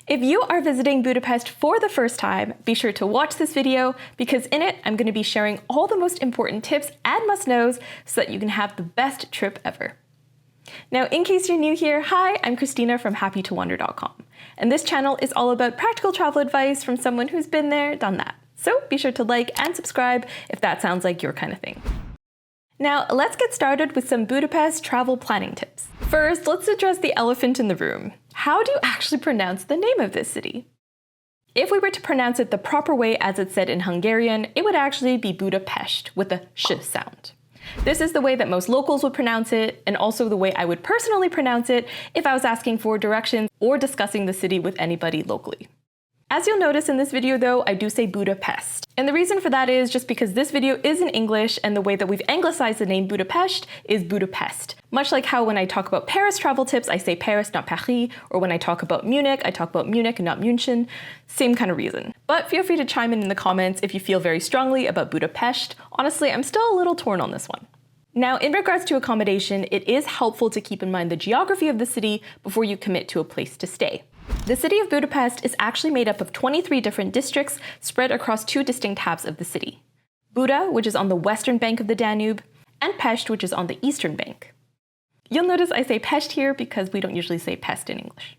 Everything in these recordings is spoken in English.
If you are visiting Budapest for the first time, be sure to watch this video because in it, I'm going to be sharing all the most important tips and must-knows so that you can have the best trip ever. Now, in case you're new here, hi, I'm Christina from happytowander.com. And this channel is all about practical travel advice from someone who's been there, done that. So be sure to like and subscribe if that sounds like your kind of thing. Now, let's get started with some Budapest travel planning tips. First, let's address the elephant in the room. How do you actually pronounce the name of this city? If we were to pronounce it the proper way as it's said in Hungarian, it would actually be Budapest with a sh sound. This is the way that most locals would pronounce it, and also the way I would personally pronounce it if I was asking for directions or discussing the city with anybody locally. As you'll notice in this video though, I do say Budapest. And the reason for that is just because this video is in English and the way that we've anglicized the name Budapest is Budapest. Much like how when I talk about Paris travel tips, I say Paris, not Paris, or when I talk about Munich, I talk about Munich and not München. Same kind of reason. But feel free to chime in the comments if you feel very strongly about Budapest. Honestly, I'm still a little torn on this one. Now, in regards to accommodation, it is helpful to keep in mind the geography of the city before you commit to a place to stay. The city of Budapest is actually made up of 23 different districts spread across two distinct halves of the city. Buda, which is on the western bank of the Danube, and Pest, which is on the eastern bank. You'll notice I say Pest here because we don't usually say Pest in English.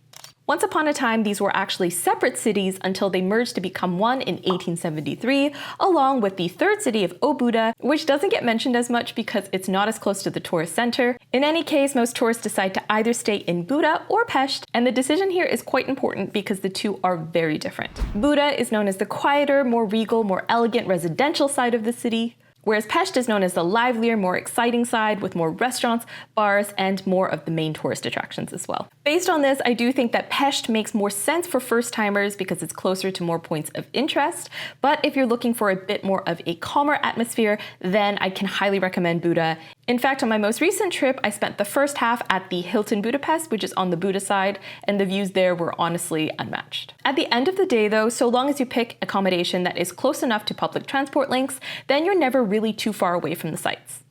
Once upon a time, these were actually separate cities until they merged to become one in 1873, along with the third city of Óbuda, which doesn't get mentioned as much because it's not as close to the tourist center. In any case, most tourists decide to either stay in Buda or Pest, and the decision here is quite important because the two are very different. Buda is known as the quieter, more regal, more elegant residential side of the city, whereas Pest is known as the livelier, more exciting side with more restaurants, bars, and more of the main tourist attractions as well. Based on this, I do think that Pest makes more sense for first-timers because it's closer to more points of interest, but if you're looking for a bit more of a calmer atmosphere, then I can highly recommend Buda. In fact, on my most recent trip, I spent the first half at the Hilton Budapest, which is on the Buda side, and the views there were honestly unmatched. At the end of the day though, so long as you pick accommodation that is close enough to public transport links, then you're never really too far away from the sites.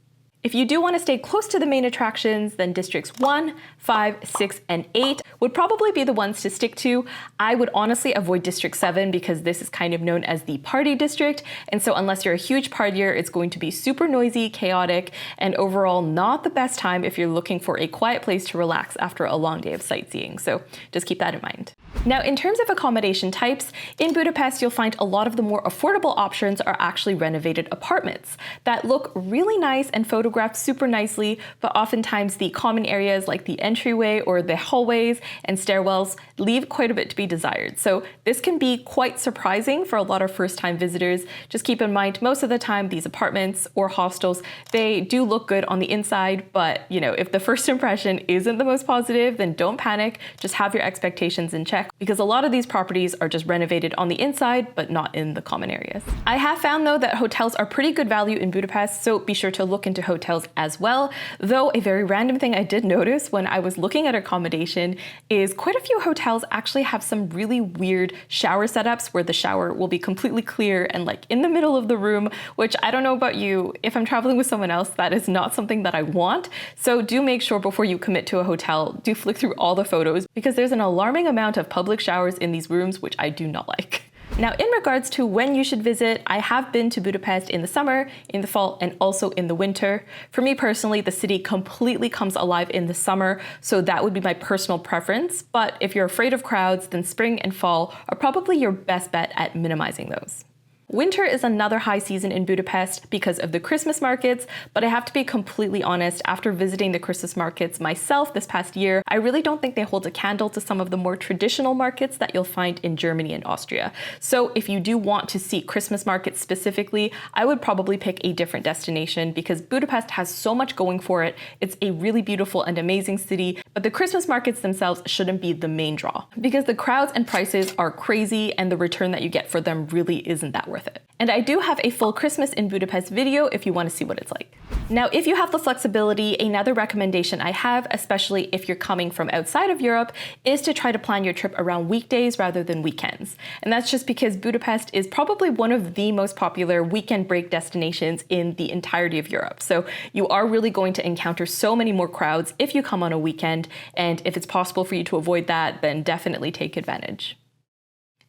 If you do want to stay close to the main attractions, then districts 1, 5, 6, and 8 would probably be the ones to stick to. I would honestly avoid district 7 because this is kind of known as the party district, and so unless you're a huge partier, it's going to be super noisy, chaotic, and overall not the best time if you're looking for a quiet place to relax after a long day of sightseeing, so just keep that in mind. Now, in terms of accommodation types, in Budapest you'll find a lot of the more affordable options are actually renovated apartments that look really nice and photographed super nicely, but oftentimes the common areas like the entryway or the hallways and stairwells leave quite a bit to be desired. So this can be quite surprising for a lot of first-time visitors. Just keep in mind, most of the time these apartments or hostels, they do look good on the inside, but you know, if the first impression isn't the most positive, then don't panic, just have your expectations in check because a lot of these properties are just renovated on the inside, but not in the common areas. I have found though that hotels are pretty good value in Budapest, so be sure to look into hotels as well. Though a very random thing I did notice when I was looking at accommodation is quite a few hotels actually have some really weird shower setups where the shower will be completely clear and like in the middle of the room, which I don't know about you, if I'm traveling with someone else, that is not something that I want. So do make sure before you commit to a hotel, do flick through all the photos because there's an alarming amount of public showers in these rooms, which I do not like. Now, in regards to when you should visit, I have been to Budapest in the summer, in the fall, and also in the winter. For me personally, the city completely comes alive in the summer, so that would be my personal preference. But if you're afraid of crowds, then spring and fall are probably your best bet at minimizing those. Winter is another high season in Budapest because of the Christmas markets, but I have to be completely honest, after visiting the Christmas markets myself this past year, I really don't think they hold a candle to some of the more traditional markets that you'll find in Germany and Austria. So if you do want to see Christmas markets specifically, I would probably pick a different destination because Budapest has so much going for it. It's a really beautiful and amazing city, but the Christmas markets themselves shouldn't be the main draw because the crowds and prices are crazy and the return that you get for them really isn't that worth it. And I do have a full Christmas in Budapest video if you want to see what it's like. Now, if you have the flexibility, another recommendation I have, especially if you're coming from outside of Europe, is to try to plan your trip around weekdays rather than weekends. And that's just because Budapest is probably one of the most popular weekend break destinations in the entirety of Europe. So you are really going to encounter so many more crowds if you come on a weekend. And if it's possible for you to avoid that, then definitely take advantage.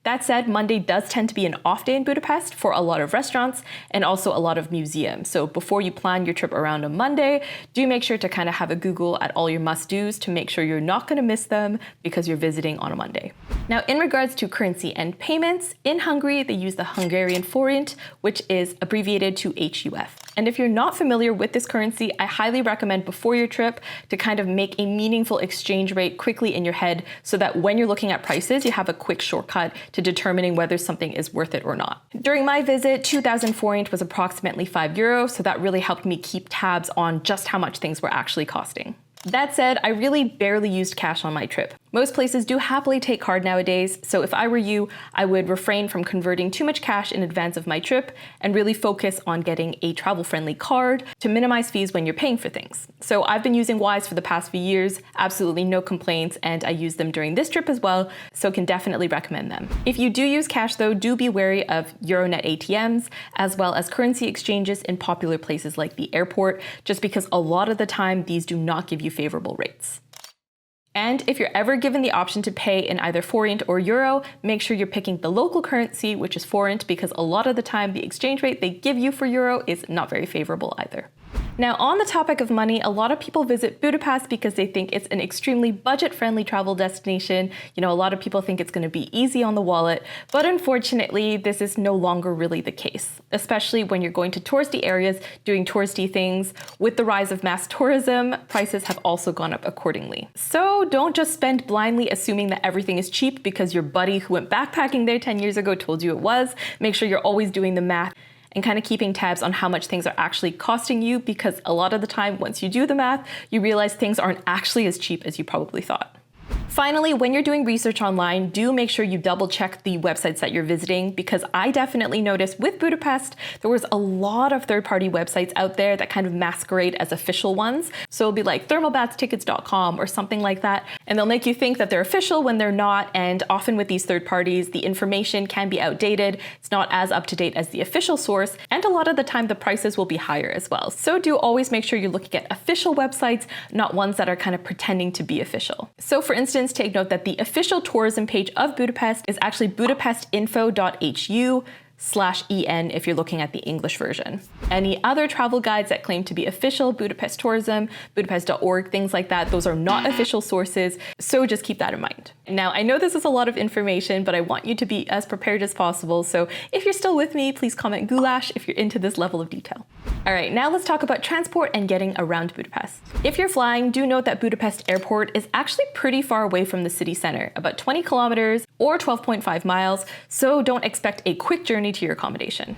That said, Monday does tend to be an off day in Budapest for a lot of restaurants and also a lot of museums. So before you plan your trip around a Monday, do make sure to kind of have a Google at all your must-dos to make sure you're not going to miss them because you're visiting on a Monday. Now, in regards to currency and payments, in Hungary, they use the Hungarian forint, which is abbreviated to HUF. And if you're not familiar with this currency, I highly recommend before your trip to kind of make a meaningful exchange rate quickly in your head so that when you're looking at prices, you have a quick shortcut to determining whether something is worth it or not. During my visit, 2,000 forint was approximately €5, so that really helped me keep tabs on just how much things were actually costing. That said, I really barely used cash on my trip. Most places do happily take card nowadays, so if I were you, I would refrain from converting too much cash in advance of my trip and really focus on getting a travel-friendly card to minimize fees when you're paying for things. So I've been using Wise for the past few years, absolutely no complaints, and I used them during this trip as well, so can definitely recommend them. If you do use cash though, do be wary of Euronet ATMs, as well as currency exchanges in popular places like the airport, just because a lot of the time these do not give you favorable rates. And if you're ever given the option to pay in either forint or euro, make sure you're picking the local currency, which is forint, because a lot of the time the exchange rate they give you for euro is not very favorable either. Now, on the topic of money, a lot of people visit Budapest because they think it's an extremely budget-friendly travel destination. You know, a lot of people think it's going to be easy on the wallet, but unfortunately, this is no longer really the case, especially when you're going to touristy areas doing touristy things. With the rise of mass tourism, prices have also gone up accordingly. So don't just spend blindly assuming that everything is cheap because your buddy who went backpacking there 10 years ago told you it was. Make sure you're always doing the math and kind of keeping tabs on how much things are actually costing you, because a lot of the time, once you do the math, you realize things aren't actually as cheap as you probably thought. Finally, when you're doing research online, do make sure you double check the websites that you're visiting, because I definitely noticed with Budapest, there was a lot of third-party websites out there that kind of masquerade as official ones. So it'll be like thermalbatstickets.com or something like that, and they'll make you think that they're official when they're not, and often with these third parties, the information can be outdated, it's not as up-to-date as the official source, and a lot of the time the prices will be higher as well. So do always make sure you're looking at official websites, not ones that are kind of pretending to be official. So for instance, take note that the official tourism page of Budapest is actually budapestinfo.hu/en if you're looking at the English version. Any other travel guides that claim to be official, Budapest Tourism, Budapest.org, things like that, those are not official sources, so just keep that in mind. Now, I know this is a lot of information, but I want you to be as prepared as possible, so if you're still with me, please comment goulash if you're into this level of detail. All right, now let's talk about transport and getting around Budapest. If you're flying, do note that Budapest Airport is actually pretty far away from the city center, about 20 kilometers or 12.5 miles, so don't expect a quick journey to your accommodation.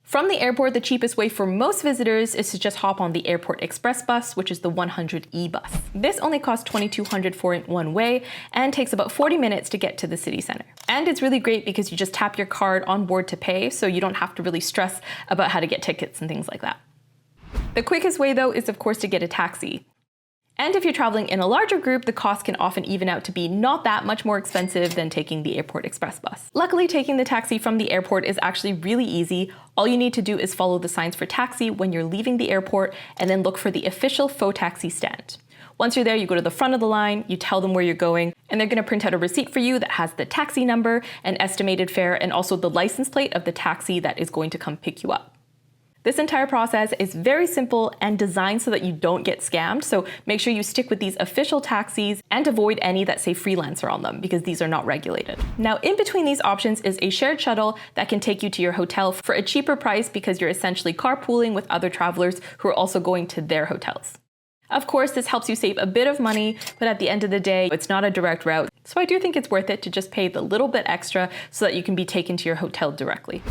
From the airport, the cheapest way for most visitors is to just hop on the airport express bus, which is the 100E bus. This only costs 2,200 forint one way and takes about 40 minutes to get to the city center. And it's really great because you just tap your card on board to pay, so you don't have to really stress about how to get tickets and things like that. The quickest way though is of course to get a taxi. And if you're traveling in a larger group, the cost can often even out to be not that much more expensive than taking the airport express bus. Luckily, taking the taxi from the airport is actually really easy. All you need to do is follow the signs for taxi when you're leaving the airport and then look for the official faux taxi stand. Once you're there, you go to the front of the line, you tell them where you're going, and they're gonna print out a receipt for you that has the taxi number, an estimated fare, and also the license plate of the taxi that is going to come pick you up. This entire process is very simple and designed so that you don't get scammed, so make sure you stick with these official taxis and avoid any that say freelancer on them because these are not regulated. Now, in between these options is a shared shuttle that can take you to your hotel for a cheaper price because you're essentially carpooling with other travelers who are also going to their hotels. Of course, this helps you save a bit of money, but at the end of the day, it's not a direct route, so I do think it's worth it to just pay the little bit extra so that you can be taken to your hotel directly.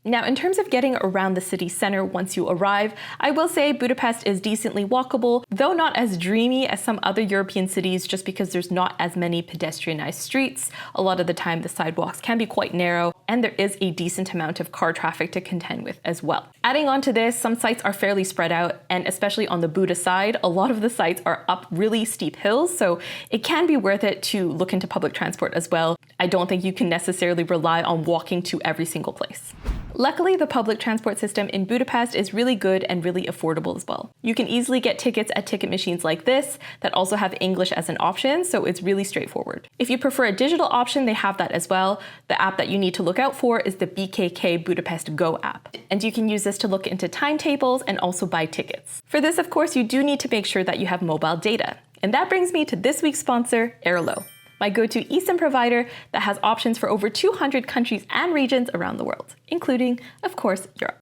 Now, in terms of getting around the city center once you arrive, I will say Budapest is decently walkable, though not as dreamy as some other European cities just because there's not as many pedestrianized streets. A lot of the time the sidewalks can be quite narrow, and there is a decent amount of car traffic to contend with as well. Adding on to this, some sites are fairly spread out, and especially on the Buda side, a lot of the sites are up really steep hills, so it can be worth it to look into public transport as well. I don't think you can necessarily rely on walking to every single place. Luckily, the public transport system in Budapest is really good and really affordable as well. You can easily get tickets at ticket machines like this that also have English as an option, so it's really straightforward. If you prefer a digital option, they have that as well. The app that you need to look out for is the BKK Budapest Go app, and you can use this to look into timetables and also buy tickets. For this, of course, you do need to make sure that you have mobile data. And that brings me to this week's sponsor, Airlo, my go-to eSIM provider that has options for over 200 countries and regions around the world, including, of course, Europe.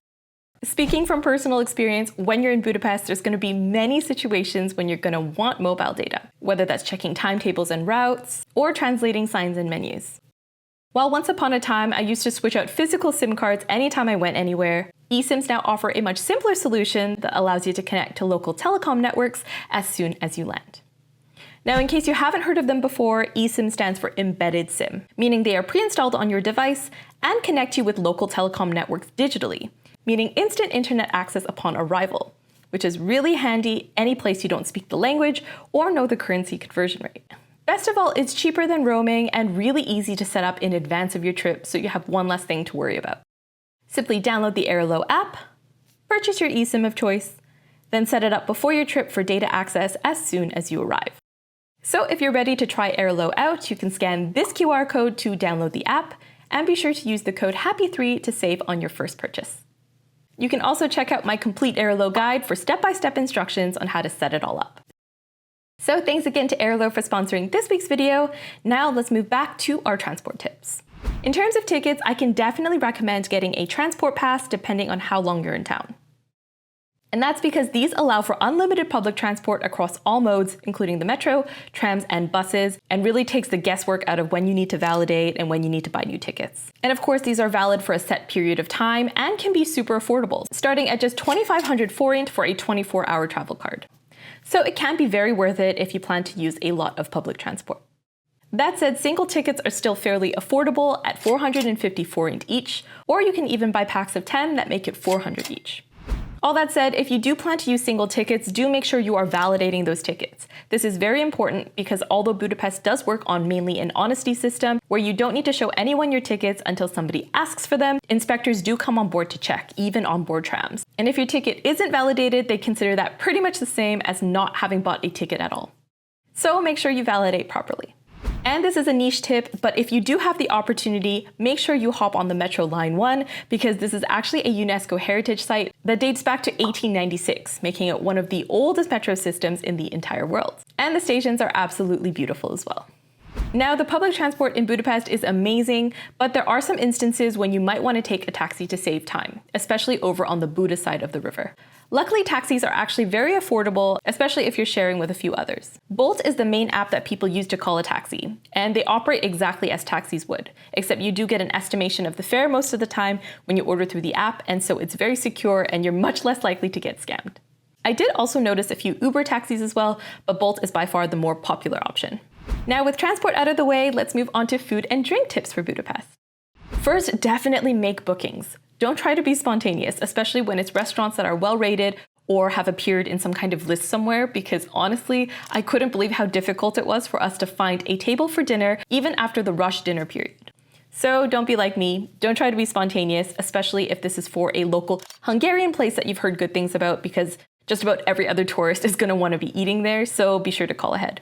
Speaking from personal experience, when you're in Budapest, there's going to be many situations when you're going to want mobile data, whether that's checking timetables and routes or translating signs and menus. While once upon a time, I used to switch out physical SIM cards anytime I went anywhere, eSIMs now offer a much simpler solution that allows you to connect to local telecom networks as soon as you land. Now, in case you haven't heard of them before, eSIM stands for embedded SIM, meaning they are pre-installed on your device and connect you with local telecom networks digitally, meaning instant internet access upon arrival, which is really handy any place you don't speak the language or know the currency conversion rate. Best of all, it's cheaper than roaming and really easy to set up in advance of your trip, so you have one less thing to worry about. Simply download the Airlo app, purchase your eSIM of choice, then set it up before your trip for data access as soon as you arrive. So if you're ready to try Airlo out, you can scan this QR code to download the app, and be sure to use the code HAPPY3 to save on your first purchase. You can also check out my complete Airlo guide for step-by-step instructions on how to set it all up. So thanks again to Airlo for sponsoring this week's video. Now let's move back to our transport tips. In terms of tickets, I can definitely recommend getting a transport pass depending on how long you're in town. And that's because these allow for unlimited public transport across all modes, including the metro, trams, and buses, and really takes the guesswork out of when you need to validate and when you need to buy new tickets. And of course, these are valid for a set period of time and can be super affordable, starting at just 2,500 forint for a 24-hour travel card. So it can be very worth it if you plan to use a lot of public transport. That said, single tickets are still fairly affordable at 450 forint each, or you can even buy packs of 10 that make it 400 each. All that said, if you do plan to use single tickets, do make sure you are validating those tickets. This is very important because although Budapest does work on mainly an honesty system, where you don't need to show anyone your tickets until somebody asks for them, inspectors do come on board to check, even on board trams. And if your ticket isn't validated, they consider that pretty much the same as not having bought a ticket at all. So make sure you validate properly. And this is a niche tip, but if you do have the opportunity, make sure you hop on the Metro Line 1 because this is actually a UNESCO heritage site that dates back to 1896, making it one of the oldest metro systems in the entire world. And the stations are absolutely beautiful as well. Now, the public transport in Budapest is amazing, but there are some instances when you might want to take a taxi to save time, especially over on the Buda side of the river. Luckily, taxis are actually very affordable, especially if you're sharing with a few others. Bolt is the main app that people use to call a taxi, and they operate exactly as taxis would, except you do get an estimation of the fare most of the time when you order through the app, and so it's very secure and you're much less likely to get scammed. I did also notice a few Uber taxis as well, but Bolt is by far the more popular option. Now, with transport out of the way, let's move on to food and drink tips for Budapest. First, definitely make bookings. Don't try to be spontaneous, especially when it's restaurants that are well rated or have appeared in some kind of list somewhere, because honestly, I couldn't believe how difficult it was for us to find a table for dinner, even after the rush dinner period. So don't be like me. Don't try to be spontaneous, especially if this is for a local Hungarian place that you've heard good things about, because just about every other tourist is going to want to be eating there, so be sure to call ahead.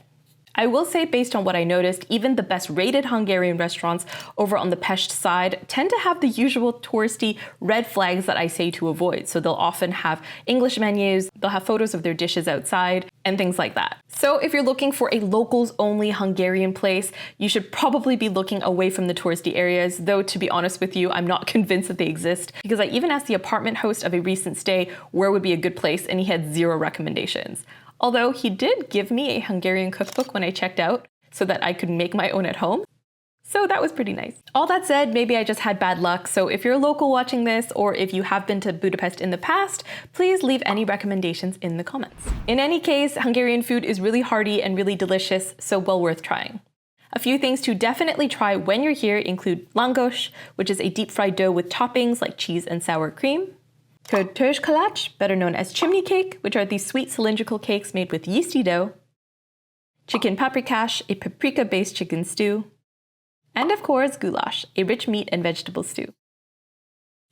I will say, based on what I noticed, even the best rated Hungarian restaurants over on the Pest side tend to have the usual touristy red flags that I say to avoid. So they'll often have English menus, they'll have photos of their dishes outside, and things like that. So if you're looking for a locals only Hungarian place, you should probably be looking away from the touristy areas, though to be honest with you, I'm not convinced that they exist, because I even asked the apartment host of a recent stay where would be a good place, and he had 0 recommendations. Although he did give me a Hungarian cookbook when I checked out so that I could make my own at home. So that was pretty nice. All that said, maybe I just had bad luck. So if you're a local watching this, or if you have been to Budapest in the past, please leave any recommendations in the comments. In any case, Hungarian food is really hearty and really delicious, so well worth trying. A few things to definitely try when you're here include langosh, which is a deep fried dough with toppings like cheese and sour cream. Kötöskalach, better known as chimney cake, which are these sweet cylindrical cakes made with yeasty dough. Chicken paprikash, a paprika-based chicken stew. And of course, goulash, a rich meat and vegetable stew.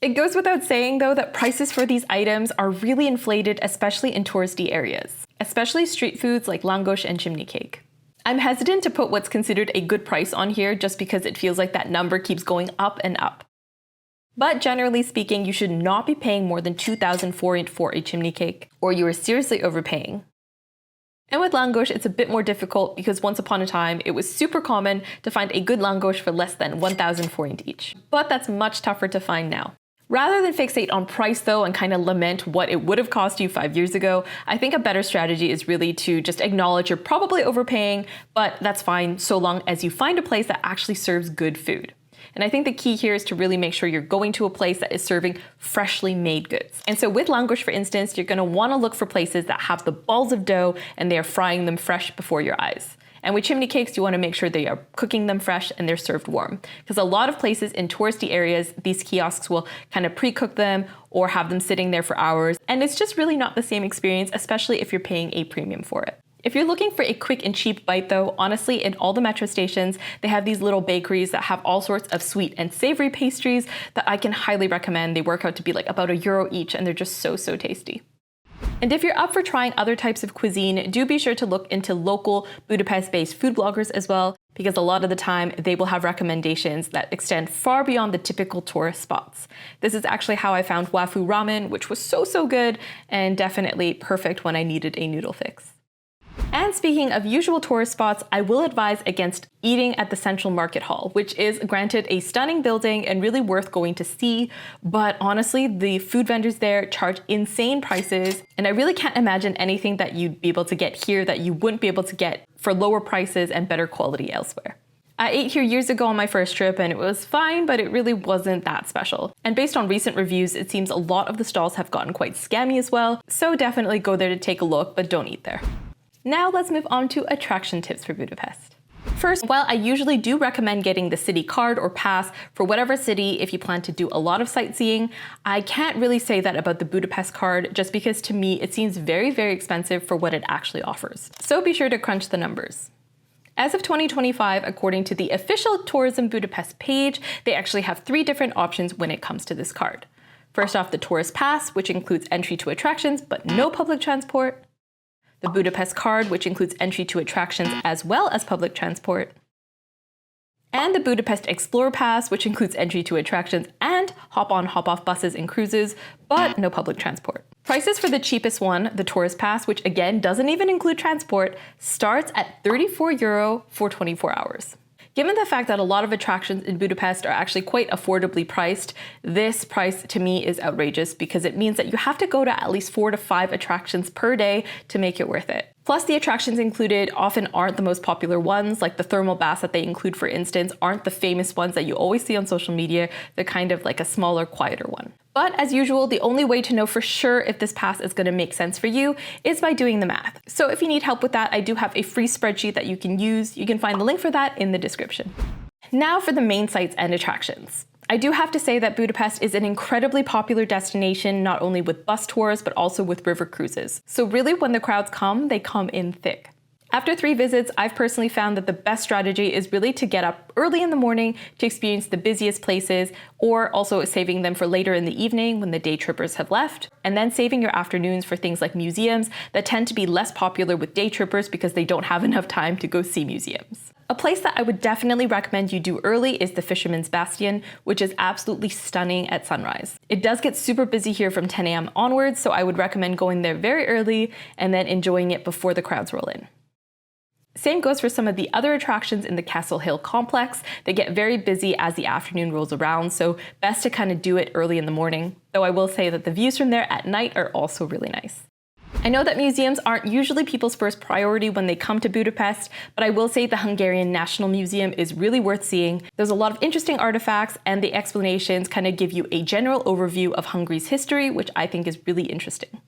It goes without saying, though, that prices for these items are really inflated, especially in touristy areas, especially street foods like langosh and chimney cake. I'm hesitant to put what's considered a good price on here just because it feels like that number keeps going up and up. But generally speaking, you should not be paying more than 2,000 forint for a chimney cake, or you are seriously overpaying. And with langosh, it's a bit more difficult because once upon a time, it was super common to find a good langosh for less than 1,000 forint each. But that's much tougher to find now. Rather than fixate on price though and kind of lament what it would have cost you 5 years ago, I think a better strategy is really to just acknowledge you're probably overpaying, but that's fine so long as you find a place that actually serves good food. And I think the key here is to really make sure you're going to a place that is serving freshly made goods. And so with langosh, for instance, you're gonna wanna look for places that have the balls of dough and they are frying them fresh before your eyes. And with chimney cakes, you want to make sure they are cooking them fresh and they're served warm. Because a lot of places in touristy areas, these kiosks will kind of pre-cook them or have them sitting there for hours. And it's just really not the same experience, especially if you're paying a premium for it. If you're looking for a quick and cheap bite though, honestly, in all the metro stations, they have these little bakeries that have all sorts of sweet and savory pastries that I can highly recommend. They work out to be like about €1 each and they're just so tasty. And if you're up for trying other types of cuisine, do be sure to look into local Budapest-based food bloggers as well, because a lot of the time they will have recommendations that extend far beyond the typical tourist spots. This is actually how I found Wafu ramen, which was so good and definitely perfect when I needed a noodle fix. And speaking of usual tourist spots, I will advise against eating at the Central Market Hall, which is granted a stunning building and really worth going to see. But honestly, the food vendors there charge insane prices. And I really can't imagine anything that you'd be able to get here that you wouldn't be able to get for lower prices and better quality elsewhere. I ate here years ago on my first trip and it was fine, but it really wasn't that special. And based on recent reviews, it seems a lot of the stalls have gotten quite scammy as well. So definitely go there to take a look, but don't eat there. Now let's move on to attraction tips for Budapest. First, while I usually do recommend getting the city card or pass for whatever city if you plan to do a lot of sightseeing, I can't really say that about the Budapest card just because to me it seems very expensive for what it actually offers. So be sure to crunch the numbers. As of 2025, according to the official Tourism Budapest page, they actually have 3 different options when it comes to this card. First off, the tourist pass, which includes entry to attractions but no public transport. The Budapest card, which includes entry to attractions as well as public transport. And the Budapest Explore Pass, which includes entry to attractions and hop-on, hop-off buses and cruises, but no public transport. Prices for the cheapest one, the Tourist Pass, which again doesn't even include transport, starts at €34 for 24 hours. Given the fact that a lot of attractions in Budapest are actually quite affordably priced, this price to me is outrageous because it means that you have to go to at least 4 to 5 attractions per day to make it worth it. Plus, the attractions included often aren't the most popular ones, like the thermal baths that they include, for instance, aren't the famous ones that you always see on social media. They're kind of like a smaller, quieter one. But as usual, the only way to know for sure if this pass is going to make sense for you is by doing the math. So if you need help with that, I do have a free spreadsheet that you can use. You can find the link for that in the description. Now for the main sites and attractions. I do have to say that Budapest is an incredibly popular destination, not only with bus tours, but also with river cruises. So really, when the crowds come, they come in thick. After 3 visits, I've personally found that the best strategy is really to get up early in the morning to experience the busiest places, or also saving them for later in the evening when the day trippers have left, and then saving your afternoons for things like museums that tend to be less popular with day trippers because they don't have enough time to go see museums. A place that I would definitely recommend you do early is the Fisherman's Bastion, which is absolutely stunning at sunrise. It does get super busy here from 10 a.m. onwards, so I would recommend going there very early and then enjoying it before the crowds roll in. Same goes for some of the other attractions in the Castle Hill complex. They get very busy as the afternoon rolls around, so best to kind of do it early in the morning. Though I will say that the views from there at night are also really nice. I know that museums aren't usually people's first priority when they come to Budapest, but I will say the Hungarian National Museum is really worth seeing. There's a lot of interesting artifacts, and the explanations kind of give you a general overview of Hungary's history, which I think is really interesting.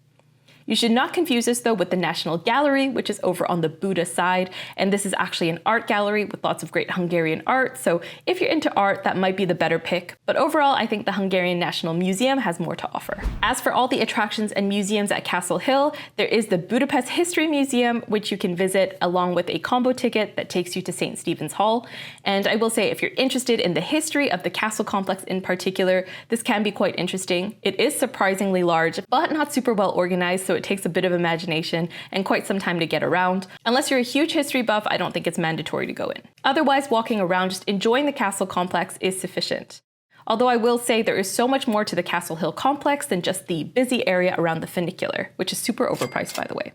You should not confuse this though with the National Gallery, which is over on the Buda side, and this is actually an art gallery with lots of great Hungarian art, so if you're into art, that might be the better pick. But overall, I think the Hungarian National Museum has more to offer. As for all the attractions and museums at Castle Hill, there is the Budapest History Museum, which you can visit along with a combo ticket that takes you to St. Stephen's Hall. And I will say, if you're interested in the history of the castle complex in particular, this can be quite interesting. It is surprisingly large, but not super well organized, so it takes a bit of imagination and quite some time to get around. Unless you're a huge history buff, I don't think it's mandatory to go in. Otherwise, walking around just enjoying the castle complex is sufficient. Although I will say there is so much more to the Castle Hill complex than just the busy area around the funicular, which is super overpriced by the way.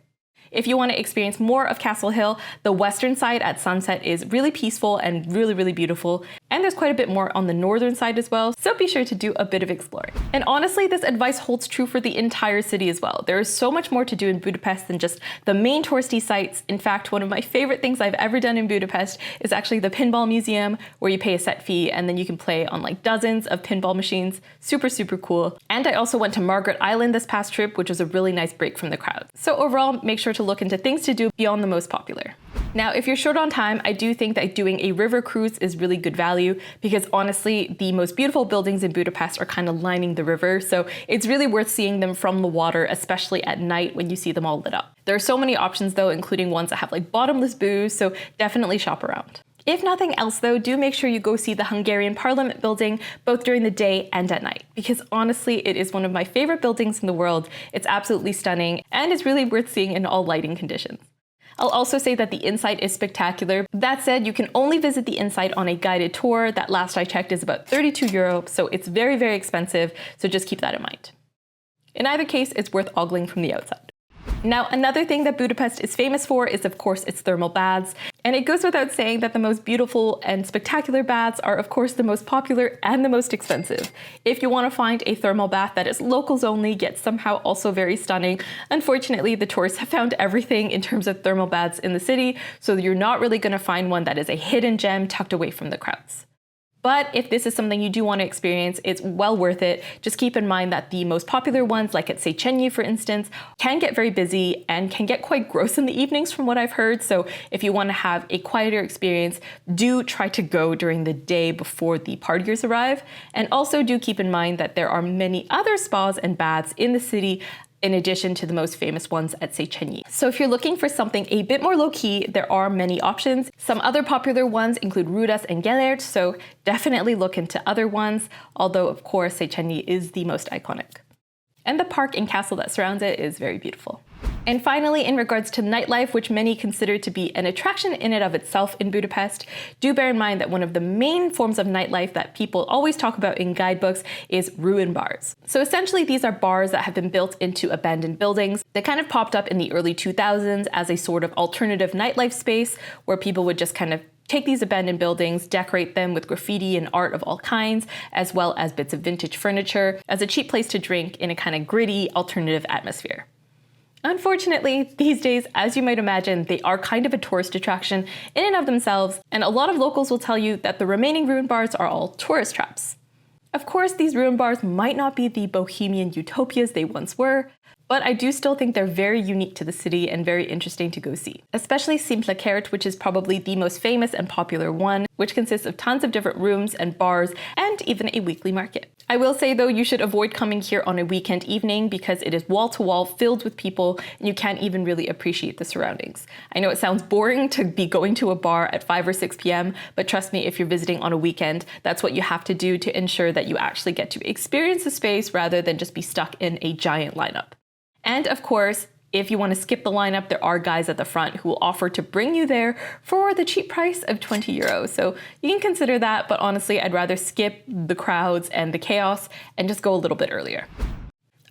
If you want to experience more of Castle Hill, the western side at sunset is really peaceful and really beautiful, and there's quite a bit more on the northern side as well, so be sure to do a bit of exploring. And honestly, this advice holds true for the entire city as well. There is so much more to do in Budapest than just the main touristy sites. In fact, one of my favorite things I've ever done in Budapest is actually the pinball museum, where you pay a set fee and then you can play on like dozens of pinball machines. Super cool. And I also went to Margaret Island this past trip, which was a really nice break from the crowd. So overall, make sure to look into things to do beyond the most popular. Now, if you're short on time, I do think that doing a river cruise is really good value, because honestly, the most beautiful buildings in Budapest are kind of lining the river, so it's really worth seeing them from the water, especially at night when you see them all lit up. There are so many options though, including ones that have like bottomless booze, so definitely shop around. If nothing else though, do make sure you go see the Hungarian Parliament building both during the day and at night, because honestly, it is one of my favorite buildings in the world. It's absolutely stunning and it's really worth seeing in all lighting conditions. I'll also say that the inside is spectacular. That said, you can only visit the inside on a guided tour that last I checked is about €32, so it's very expensive, so just keep that in mind. In either case, it's worth ogling from the outside. Now, another thing that Budapest is famous for is, of course, its thermal baths. And it goes without saying that the most beautiful and spectacular baths are, of course, the most popular and the most expensive. If you want to find a thermal bath that is locals only, yet somehow also very stunning, unfortunately, the tourists have found everything in terms of thermal baths in the city, so you're not really going to find one that is a hidden gem tucked away from the crowds. But if this is something you do want to experience, it's well worth it. Just keep in mind that the most popular ones, like at Széchenyi for instance, can get very busy and can get quite gross in the evenings from what I've heard. So if you want to have a quieter experience, do try to go during the day before the partiers arrive. And also do keep in mind that there are many other spas and baths in the city in addition to the most famous ones at Széchenyi. So if you're looking for something a bit more low-key, there are many options. Some other popular ones include Rudas and Gellért, so definitely look into other ones, although of course Széchenyi is the most iconic. And the park and castle that surrounds it is very beautiful. And finally, in regards to nightlife, which many consider to be an attraction in and of itself in Budapest, do bear in mind that one of the main forms of nightlife that people always talk about in guidebooks is ruin bars. So essentially, these are bars that have been built into abandoned buildings. They kind of popped up in the early 2000s as a sort of alternative nightlife space where people would just kind of take these abandoned buildings, decorate them with graffiti and art of all kinds, as well as bits of vintage furniture, as a cheap place to drink in a kind of gritty, alternative atmosphere. Unfortunately, these days, as you might imagine, they are kind of a tourist attraction in and of themselves, and a lot of locals will tell you that the remaining ruin bars are all tourist traps. Of course, these ruin bars might not be the bohemian utopias they once were, but I do still think they're very unique to the city and very interesting to go see. Especially Szimplekerт, which is probably the most famous and popular one, which consists of tons of different rooms and bars and even a weekly market. I will say though, you should avoid coming here on a weekend evening because it is wall to wall filled with people and you can't even really appreciate the surroundings. I know it sounds boring to be going to a bar at 5 or 6 p.m, but trust me, if you're visiting on a weekend, that's what you have to do to ensure that you actually get to experience the space rather than just be stuck in a giant lineup. And of course, if you want to skip the lineup, there are guys at the front who will offer to bring you there for the cheap price of €20. So you can consider that, but honestly, I'd rather skip the crowds and the chaos and just go a little bit earlier.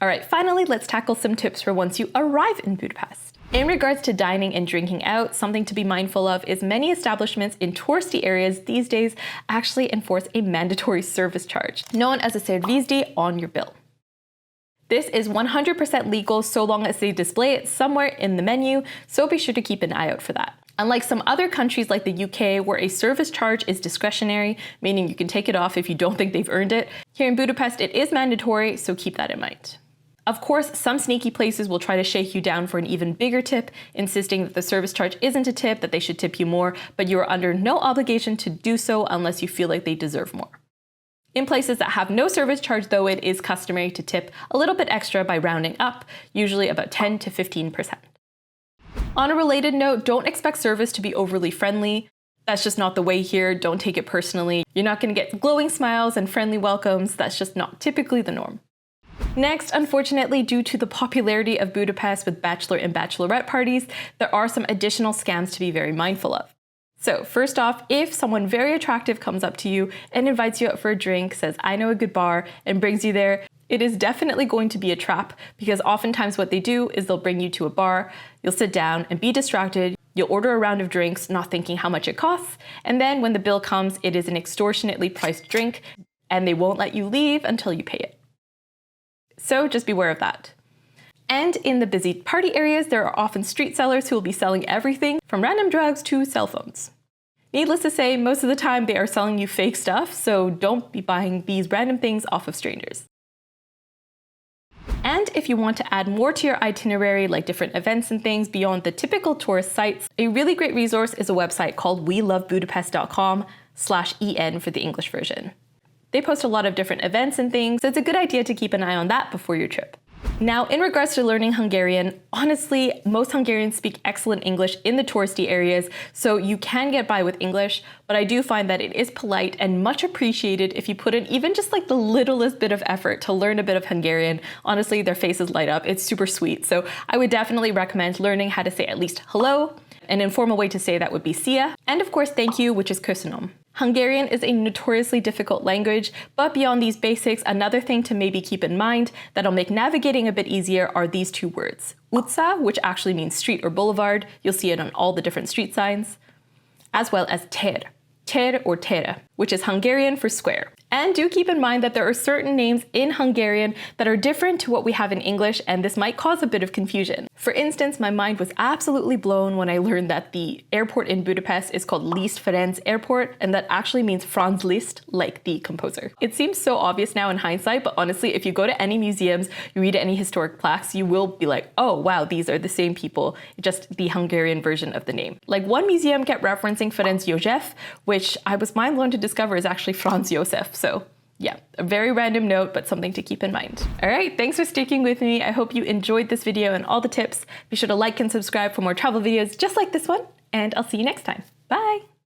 All right, finally, let's tackle some tips for once you arrive in Budapest. In regards to dining and drinking out, something to be mindful of is many establishments in touristy areas these days actually enforce a mandatory service charge, known as a szervizsdíj on your bill. This is 100% legal so long as they display it somewhere in the menu, so be sure to keep an eye out for that. Unlike some other countries like the UK, where a service charge is discretionary, meaning you can take it off if you don't think they've earned it, here in Budapest it is mandatory, so keep that in mind. Of course, some sneaky places will try to shake you down for an even bigger tip, insisting that the service charge isn't a tip, that they should tip you more, but you are under no obligation to do so unless you feel like they deserve more. In places that have no service charge, though, it is customary to tip a little bit extra by rounding up, usually about 10 to 15%. On a related note, don't expect service to be overly friendly. That's just not the way here. Don't take it personally. You're not going to get glowing smiles and friendly welcomes. That's just not typically the norm. Next, unfortunately, due to the popularity of Budapest with bachelor and bachelorette parties, there are some additional scams to be very mindful of. So first off, if someone very attractive comes up to you and invites you out for a drink, says, "I know a good bar," and brings you there, it is definitely going to be a trap, because oftentimes what they do is they'll bring you to a bar, you'll sit down and be distracted, you'll order a round of drinks, not thinking how much it costs, and then when the bill comes, it is an extortionately priced drink, and they won't let you leave until you pay it. So just beware of that. And in the busy party areas, there are often street sellers who will be selling everything from random drugs to cell phones. Needless to say, most of the time they are selling you fake stuff, so don't be buying these random things off of strangers. And if you want to add more to your itinerary, like different events and things beyond the typical tourist sites, a really great resource is a website called welovebudapest.com/en for the English version. They post a lot of different events and things, so it's a good idea to keep an eye on that before your trip. Now, in regards to learning Hungarian, honestly, most Hungarians speak excellent English in the touristy areas, so you can get by with English, but I do find that it is polite and much appreciated if you put in even just like the littlest bit of effort to learn a bit of Hungarian. Honestly, their faces light up. It's super sweet. So I would definitely recommend learning how to say at least hello. An informal way to say that would be szia. And of course, thank you, which is köszönöm. Hungarian is a notoriously difficult language, but beyond these basics, another thing to maybe keep in mind that'll make navigating a bit easier are these two words. Utca, which actually means street or boulevard, you'll see it on all the different street signs, as well as tér, tér or tere, which is Hungarian for square. And do keep in mind that there are certain names in Hungarian that are different to what we have in English, and this might cause a bit of confusion. For instance, my mind was absolutely blown when I learned that the airport in Budapest is called Liszt Ferenc Airport, and that actually means Franz Liszt, like the composer. It seems so obvious now in hindsight, but honestly, if you go to any museums, you read any historic plaques, you will be like, oh wow, these are the same people, just the Hungarian version of the name. Like one museum kept referencing Ferenc József, which I was mind blown to discover is actually Franz Josef. So yeah, a very random note, but something to keep in mind. All right, thanks for sticking with me. I hope you enjoyed this video and all the tips. Be sure to like and subscribe for more travel videos just like this one, and I'll see you next time. Bye.